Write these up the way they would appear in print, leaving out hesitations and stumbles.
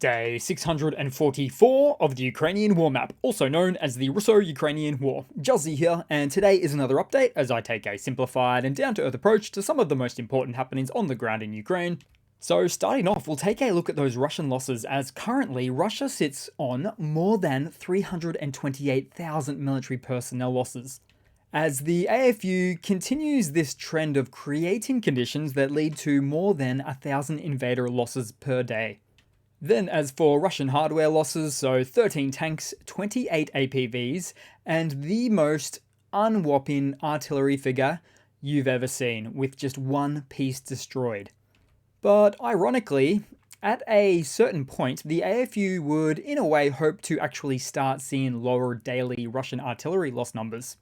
Day 644 of the Ukrainian War Map, also known as the Russo-Ukrainian War. Juzzy here, and today is another update as I take a simplified and down-to-earth approach to some of the most important happenings on the ground in Ukraine. So starting off, we'll take a look at those Russian losses, as currently Russia sits on more than 328,000 military personnel losses, as the AFU continues this trend of creating conditions that lead to more than 1,000 invader losses per day. Then as for Russian hardware losses, so 13 tanks, 28 APVs, and the most unwhopping artillery figure you've ever seen, with just one piece destroyed. But ironically, at a certain point, the AFU would in a way hope to actually start seeing lower daily Russian artillery loss numbers.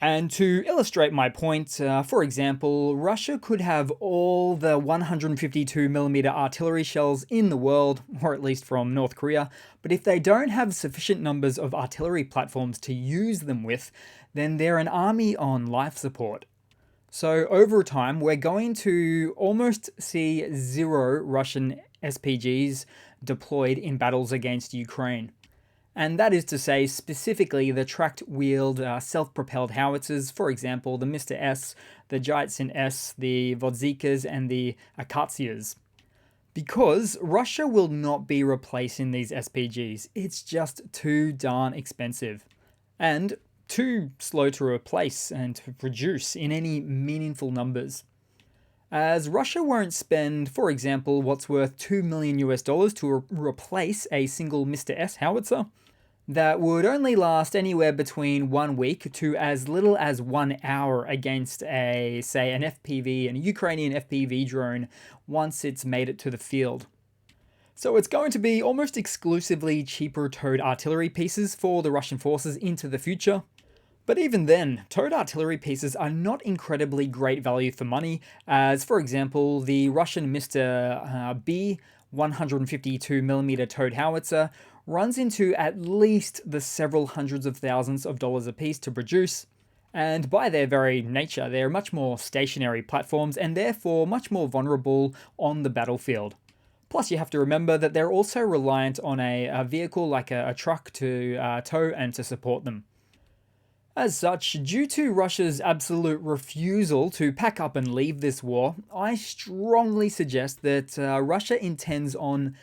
And to illustrate my point, for example, Russia could have all the 152mm artillery shells in the world, or at least from North Korea, but if they don't have sufficient numbers of artillery platforms to use them with, then they're an army on life support. So over time, we're going to almost see zero Russian SPGs deployed in battles against Ukraine. And that is to say, specifically the tracked-wheeled self-propelled howitzers, for example, the Mr. S, the Gyatsin S, the Vodzikas, and the Akatsias. Because Russia will not be replacing these SPGs. It's just too darn expensive. And too slow to replace and to produce in any meaningful numbers. As Russia won't spend, for example, what's worth $2 million to replace a single Mr. S howitzer, that would only last anywhere between 1 week to as little as 1 hour against an FPV, an Ukrainian FPV drone, once it's made it to the field. So it's going to be almost exclusively cheaper towed artillery pieces for the Russian forces into the future. But even then, towed artillery pieces are not incredibly great value for money, as for example, the Russian Mr. B 152mm towed howitzer runs into at least the several hundreds of thousands of dollars a piece to produce, and by their very nature, they're much more stationary platforms and therefore much more vulnerable on the battlefield. Plus, you have to remember that they're also reliant on a vehicle like a truck to tow and to support them. As such, due to Russia's absolute refusal to pack up and leave this war, I strongly suggest that Russia intends on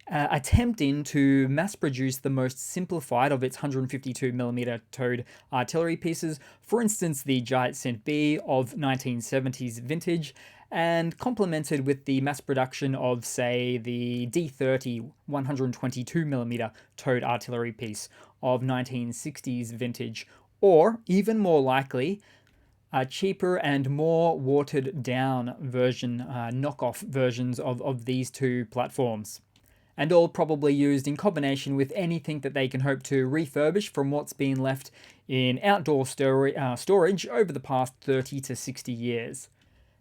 attempting to mass produce the most simplified of its 152mm towed artillery pieces, for instance the Gyatsin B of 1970s vintage, and complemented with the mass production of, say, the D30 122mm towed artillery piece of 1960s vintage, or even more likely, a cheaper and more watered down version, knockoff versions of these two platforms. And all probably used in combination with anything that they can hope to refurbish from what's been left in outdoor storage over the past 30 to 60 years.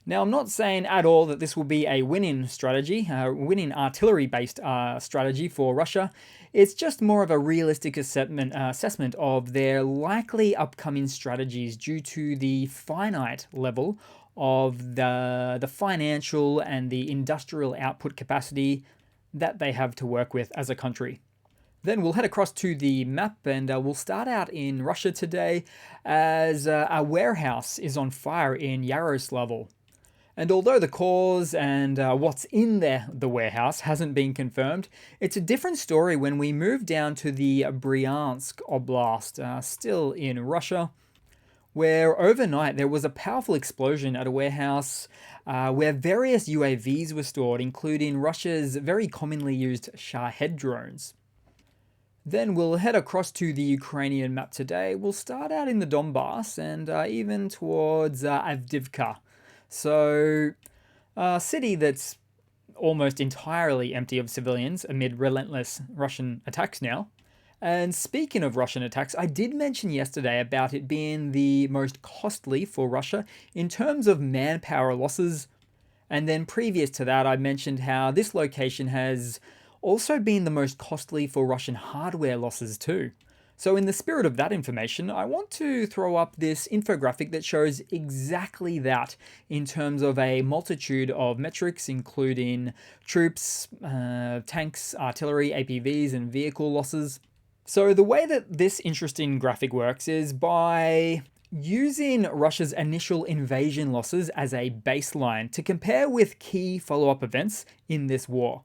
Now, I'm not saying at all that this will be a winning strategy, winning artillery-based strategy for Russia. It's just more of a realistic assessment of their likely upcoming strategies due to the finite level of the financial and the industrial output capacity that they have to work with as a country. Then we'll head across to the map and we'll start out in Russia today as a warehouse is on fire in Yaroslavl. And although the cause and what's in the warehouse hasn't been confirmed, it's a different story when we move down to the Bryansk Oblast, still in Russia, where overnight there was a powerful explosion at a warehouse where various UAVs were stored, including Russia's very commonly used Shahed drones. Then we'll head across to the Ukrainian map today. We'll start out in the Donbass and even towards Avdiivka. So, a city that's almost entirely empty of civilians amid relentless Russian attacks now. And speaking of Russian attacks, I did mention yesterday about it being the most costly for Russia in terms of manpower losses. And then previous to that, I mentioned how this location has also been the most costly for Russian hardware losses too. So in the spirit of that information, I want to throw up this infographic that shows exactly that in terms of a multitude of metrics, including troops, tanks, artillery, APVs, and vehicle losses. So the way that this interesting graphic works is by using Russia's initial invasion losses as a baseline to compare with key follow-up events in this war.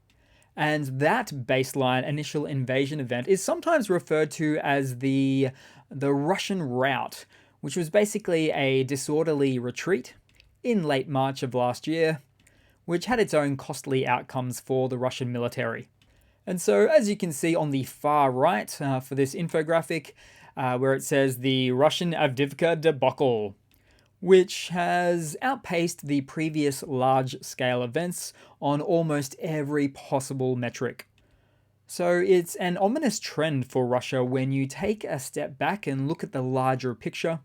And that baseline initial invasion event is sometimes referred to as the Russian rout, which was basically a disorderly retreat in late March of last year, which had its own costly outcomes for the Russian military. And so, as you can see on the far right for this infographic, where it says the Russian Avdiivka debacle, which has outpaced the previous large-scale events on almost every possible metric. So it's an ominous trend for Russia when you take a step back and look at the larger picture.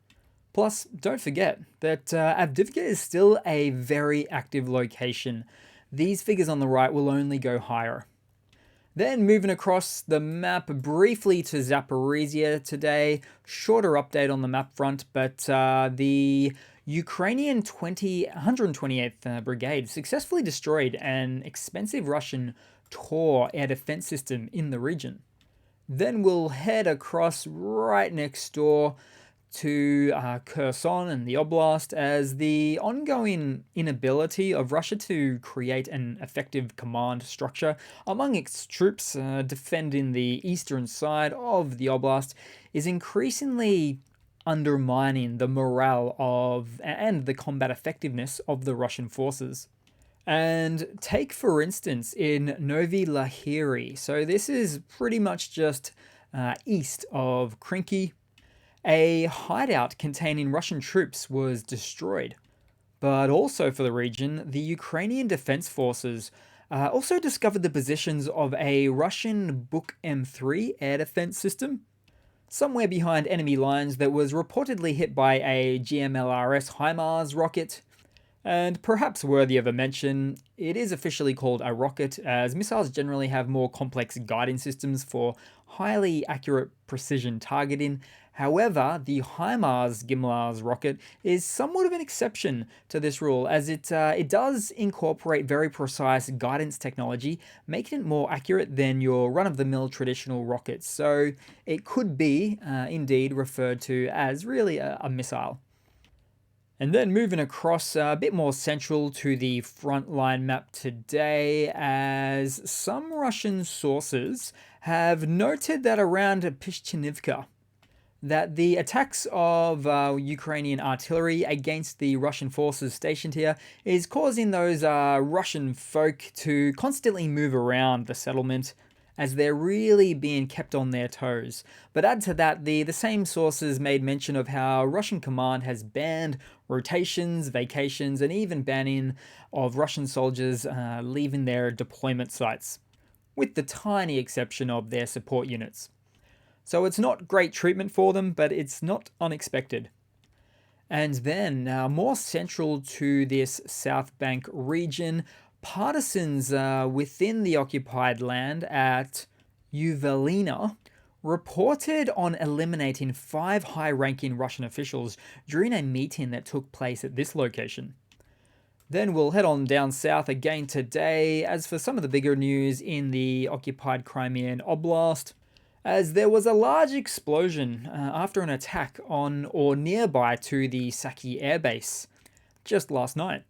Plus, don't forget that Avdiivka is still a very active location. These figures on the right will only go higher. Then moving across the map briefly to Zaporizhia today. Shorter update on the map front, but the Ukrainian 128th Brigade successfully destroyed an expensive Russian Tor air defense system in the region. Then we'll head across right next door to Kherson and the Oblast, as the ongoing inability of Russia to create an effective command structure among its troops defending the eastern side of the Oblast is increasingly undermining the morale of and the combat effectiveness of the Russian forces. And take, for instance, in Novi Lahiri. So this is pretty much just east of Krinky. A hideout containing Russian troops was destroyed. But also for the region, the Ukrainian Defense Forces also discovered the positions of a Russian Buk M3 air defense system, somewhere behind enemy lines, that was reportedly hit by a GMLRS HIMARS rocket. And perhaps worthy of a mention, it is officially called a rocket, as missiles generally have more complex guiding systems for highly accurate precision targeting. However, the HIMARS GMLRS rocket is somewhat of an exception to this rule, as it does incorporate very precise guidance technology, making it more accurate than your run-of-the-mill traditional rockets. So it could be indeed referred to as really a missile. And then moving across a bit more central to the frontline map today, as some Russian sources have noted that around Pishchinivka, that the attacks of Ukrainian artillery against the Russian forces stationed here is causing those Russian folk to constantly move around the settlement, as they're really being kept on their toes. But add to that, the same sources made mention of how Russian command has banned rotations, vacations, and even banning of Russian soldiers leaving their deployment sites, with the tiny exception of their support units. So it's not great treatment for them, but it's not unexpected. And then, more central to this South Bank region, partisans within the occupied land at Uvalina reported on eliminating 5 high-ranking Russian officials during a meeting that took place at this location. Then we'll head on down south again today, as for some of the bigger news in the occupied Crimean Oblast, as there was a large explosion after an attack on or nearby to the Saki airbase just last night.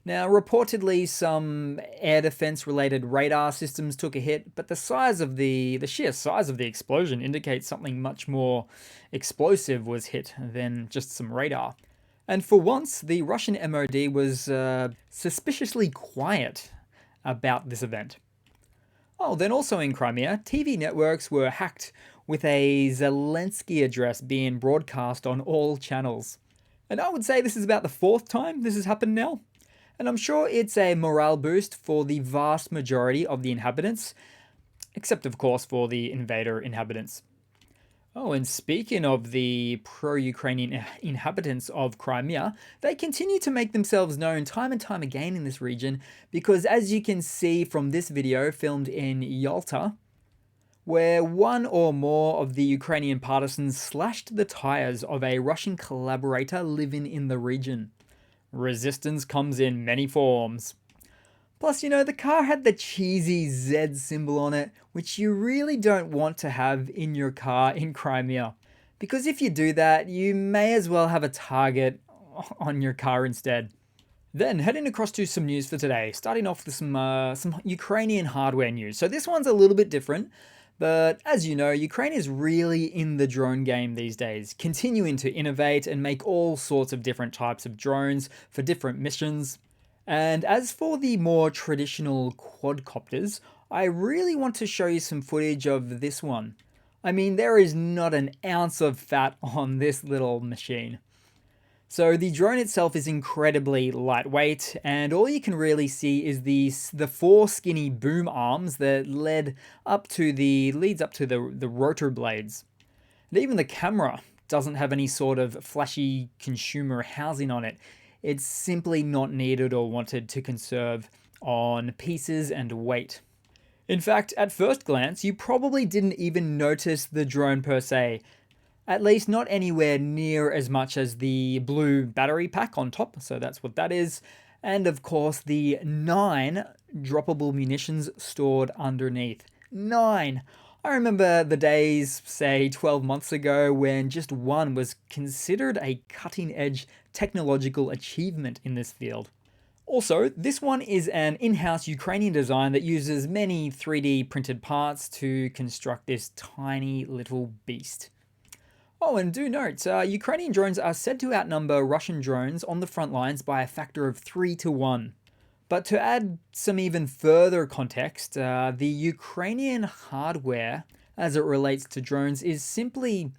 Now, reportedly, some air defense related radar systems took a hit, but the sheer size of the explosion indicates something much more explosive was hit than just some radar. And for once, the Russian MOD was suspiciously quiet about this event. Oh, then also in Crimea, TV networks were hacked, with a Zelensky address being broadcast on all channels. And I would say this is about the 4th time this has happened now. And I'm sure it's a morale boost for the vast majority of the inhabitants, except of course for the invader inhabitants. Oh, and speaking of the pro-Ukrainian inhabitants of Crimea, they continue to make themselves known time and time again in this region, because as you can see from this video filmed in Yalta, where one or more of the Ukrainian partisans slashed the tires of a Russian collaborator living in the region. Resistance comes in many forms. Plus, the car had the cheesy Z symbol on it, which you really don't want to have in your car in Crimea. Because if you do that, you may as well have a target on your car instead. Then heading across to some news for today, starting off with some Ukrainian hardware news. So this one's a little bit different, but as you know, Ukraine is really in the drone game these days, continuing to innovate and make all sorts of different types of drones for different missions. And as for the more traditional quadcopters, I really want to show you some footage of this one. I mean, there is not an ounce of fat on this little machine. So the drone itself is incredibly lightweight, and all you can really see is the four skinny boom arms that leads up to the rotor blades. And even the camera doesn't have any sort of flashy consumer housing on it. It's simply not needed or wanted to conserve on pieces and weight. In fact, at first glance, you probably didn't even notice the drone per se. At least not anywhere near as much as the blue battery pack on top, so that's what that is. And of course, the 9 droppable munitions stored underneath. 9! I remember the days, say 12 months ago, when just one was considered a cutting-edge technological achievement in this field. Also, this one is an in-house Ukrainian design that uses many 3D printed parts to construct this tiny little beast. Oh, and do note, Ukrainian drones are said to outnumber Russian drones on the front lines by a factor of 3 to 1. But to add some even further context, the Ukrainian hardware, as it relates to drones, is simply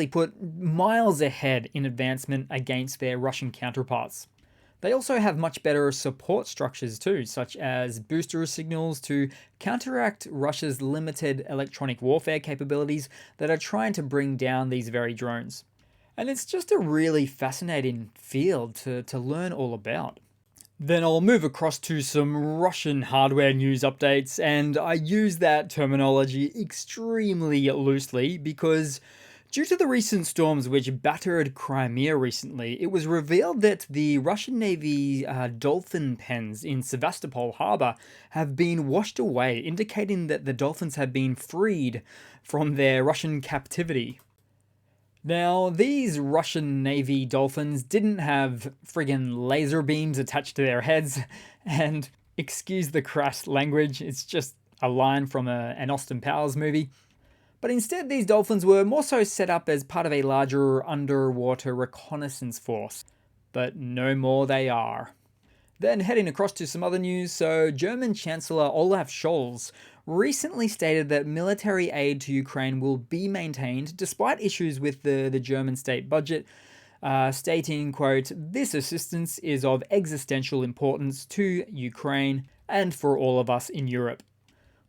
put, miles ahead in advancement against their Russian counterparts. They also have much better support structures too, such as booster signals to counteract Russia's limited electronic warfare capabilities that are trying to bring down these very drones. And it's just a really fascinating field to learn all about. Then I'll move across to some Russian hardware news updates, and I use that terminology extremely loosely because due to the recent storms which battered Crimea recently, it was revealed that the Russian Navy dolphin pens in Sevastopol harbor have been washed away, indicating that the dolphins have been freed from their Russian captivity. Now, these Russian Navy dolphins didn't have friggin' laser beams attached to their heads, and excuse the crass language, it's just a line from an Austin Powers movie. But instead, these dolphins were more so set up as part of a larger underwater reconnaissance force. But no more they are. Then heading across to some other news, so German Chancellor Olaf Scholz recently stated that military aid to Ukraine will be maintained despite issues with the German state budget, stating, quote, "This assistance is of existential importance to Ukraine and for all of us in Europe."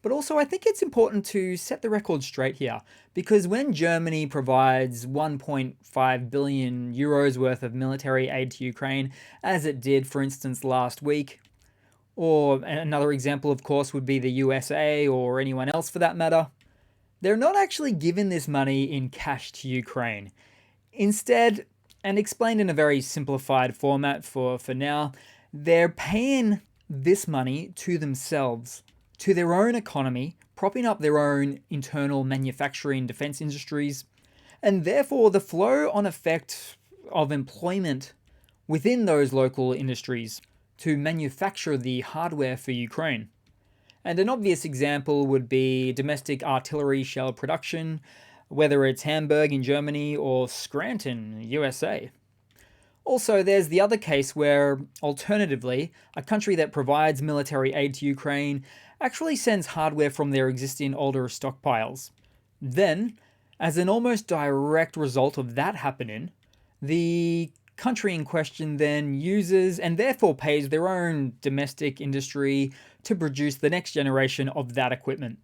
But also, I think it's important to set the record straight here, because when Germany provides 1.5 billion euros worth of military aid to Ukraine, as it did, for instance, last week, or another example, of course, would be the USA or anyone else for that matter, they're not actually giving this money in cash to Ukraine. Instead, and explained in a very simplified format for now, they're paying this money to themselves, to their own economy, propping up their own internal manufacturing defense industries, and therefore the flow-on effect of employment within those local industries to manufacture the hardware for Ukraine. And an obvious example would be domestic artillery shell production, whether it's Hamburg in Germany or Scranton, USA. Also, there's the other case where, alternatively, a country that provides military aid to Ukraine actually sends hardware from their existing older stockpiles. Then, as an almost direct result of that happening, the country in question then uses and therefore pays their own domestic industry to produce the next generation of that equipment.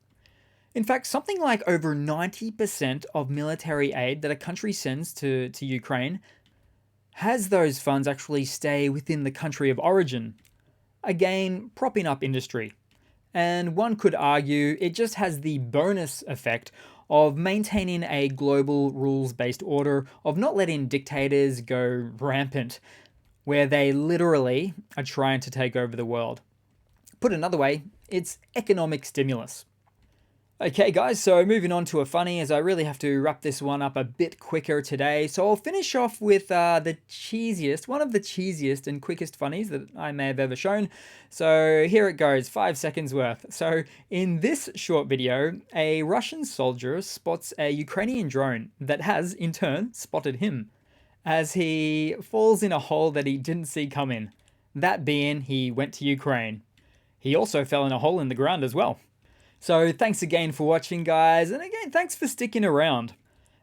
In fact, something like over 90% of military aid that a country sends to Ukraine has those funds actually stay within the country of origin. Again, propping up industry. and one could argue it just has the bonus effect of maintaining a global rules-based order, of not letting dictators go rampant, where they literally are trying to take over the world. Put another way, it's economic stimulus. Okay guys, so moving on to a funny, as I really have to wrap this one up a bit quicker today. So I'll finish off with one of the cheesiest and quickest funnies that I may have ever shown. So here it goes, 5 seconds worth. So in this short video, a Russian soldier spots a Ukrainian drone that has, in turn, spotted him, as he falls in a hole that he didn't see coming. That being, he went to Ukraine. He also fell in a hole in the ground as well. So thanks again for watching, guys, and again, thanks for sticking around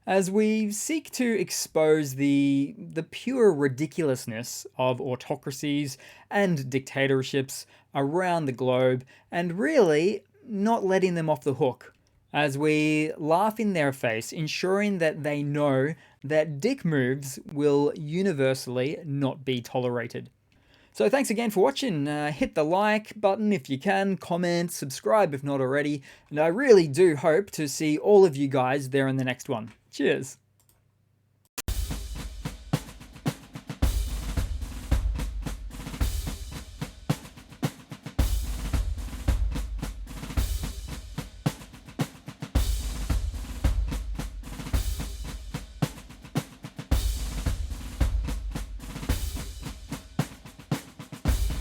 as we seek to expose the pure ridiculousness of autocracies and dictatorships around the globe, and really not letting them off the hook, as we laugh in their face, ensuring that they know that dick moves will universally not be tolerated. So thanks again for watching. Hit the like button if you can, comment, subscribe if not already, and I really do hope to see all of you guys there in the next one. Cheers.